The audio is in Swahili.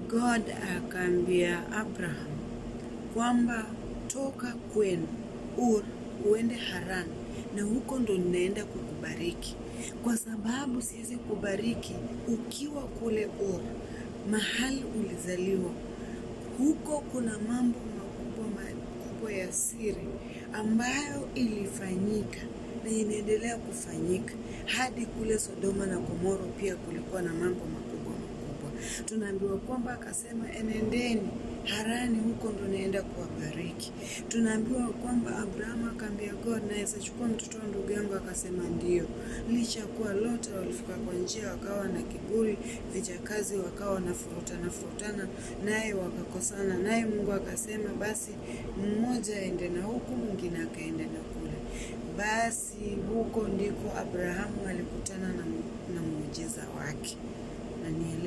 God akaambia Abraham kwamba toka kwenu Ur uende Haran, na huko ndo ninaenda kukubariki, kwa sababu siwezi kubariki ukiwa kule Ur, mahali ulizaliwa. Huko kuna mambo makubwa ya siri ambayo ilifanyika na inaendelea kufanyika. Hadi kule Sodoma na Gomora pia kulikuwa na mambo makubwa. Tunaambiwa kwamba akasema enendeni Harani, huko ndo naenda kuwabariki. Tunaambiwa kwamba Abraham akaambia God, naweza chukua mtoto wa ndugu yangu? Akasema ndio. Licha kuwa Lot walifika kwa njia, wakawa na kiburi, vijakazi wakawa wanafurutana naye, wakakosana naye. Mungu akasema basi mmoja aende na huku, mwingine akaende na kule. Basi huko ndiko Abrahamu alikutana na muujiza wake. Na nielewa